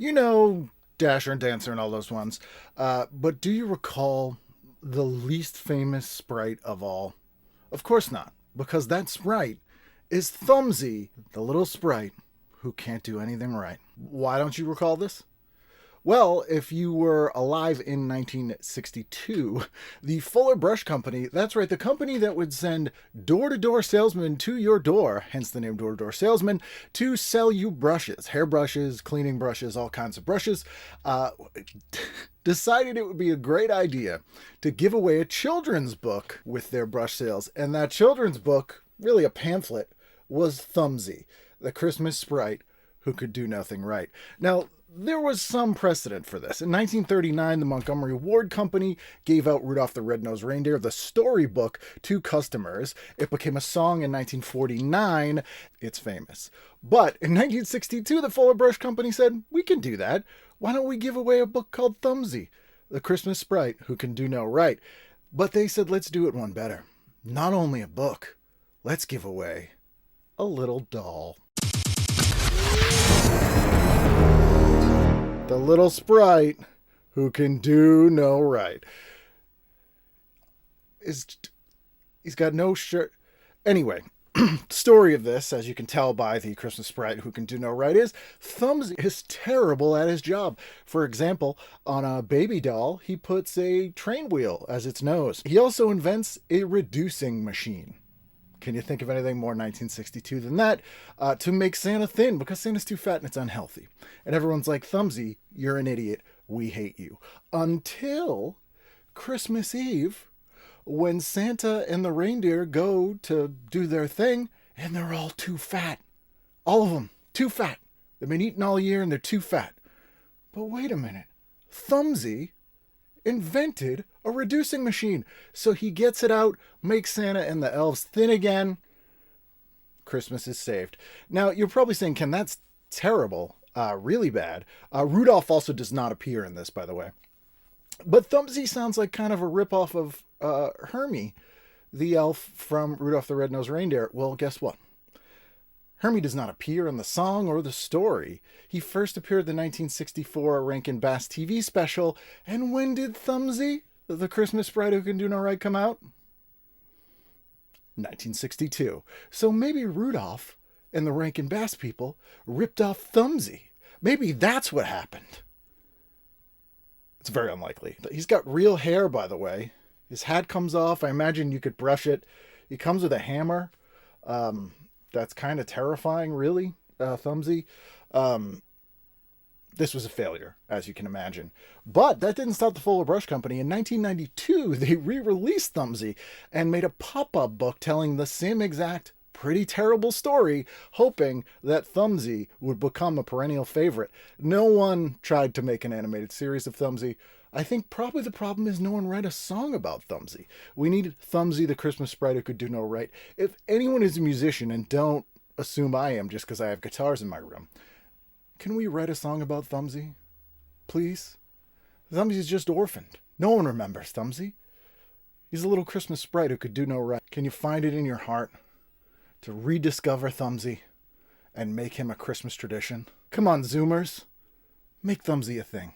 You know, Dasher and Dancer and all those ones. But do you recall the least famous sprite of all? Of course not, because that sprite is Thumbsy, the little sprite who can't do anything right. Why don't you recall this? Well, if you were alive in 1962, the Fuller Brush Company, that's right, the company that would send door to door salesmen to your door, hence the name door to door salesman, to sell you brushes, hairbrushes, cleaning brushes, all kinds of brushes, decided it would be a great idea to give away a children's book with their brush sales. And that children's book, really a pamphlet, was Thumbsy, the Christmas sprite who could do nothing right. Now, there was some precedent for this. In 1939, the Montgomery Ward Company gave out Rudolph the Red-Nosed Reindeer, the storybook, to customers. It became a song in 1949. It's famous. But in 1962, the Fuller Brush Company said, we can do that. Why don't we give away a book called Thumbsy, the Christmas sprite who can do no right? But they said, let's do it one better. Not only a book, let's give away a little doll. The little sprite who can do no right. He's got no shirt. Anyway, story of this, as you can tell by the Christmas sprite who can do no right, is Thumbsy is terrible at his job. For example, on a baby doll, he puts a train wheel as its nose. He also invents a reducing machine. Can you think of anything more 1962 than that? To make Santa thin, because Santa's too fat and it's unhealthy. And everyone's like, Thumbsy, you're an idiot. We hate you. Until Christmas Eve, when Santa and the reindeer go to do their thing, and they're all too fat. All of them, too fat. They've been eating all year and they're too fat. But wait a minute. Thumbsy invented a reducing machine. So he gets it out, makes Santa and the elves thin again. Christmas is saved. Now, you're probably saying, Ken, that's terrible. Really bad. Rudolph also does not appear in this, by the way. But Thumbsy sounds like kind of a ripoff of Hermie, the elf from Rudolph the Red-Nosed Reindeer. Well, guess what? Hermie does not appear in the song or the story. He first appeared in the 1964 Rankin Bass TV special. And when did Thumbsy, the Christmas sprite who can do no right, come out? 1962. So maybe Rudolph and the Rankin Bass people ripped off Thumbsy. Maybe that's what happened. It's very unlikely. He's got real hair, by the way. His hat comes off. I imagine you could brush it. He comes with a hammer. That's kind of terrifying, really, Thumbsy. This was a failure, as you can imagine. But that didn't stop the Fuller Brush Company. In 1992, they re-released Thumbsy and made a pop-up book telling the same exact pretty terrible story, hoping that Thumbsy would become a perennial favorite. No one tried to make an animated series of Thumbsy. I think probably the problem is no one wrote a song about Thumbsy. We need Thumbsy, the Christmas sprite who could do no right. If anyone is a musician, and don't assume I am just because I have guitars in my room, can we write a song about Thumbsy? Please? Thumbsy's just orphaned. No one remembers Thumbsy. He's a little Christmas sprite who could do no right. Can you find it in your heart to rediscover Thumbsy and make him a Christmas tradition? Come on, Zoomers. Make Thumbsy a thing.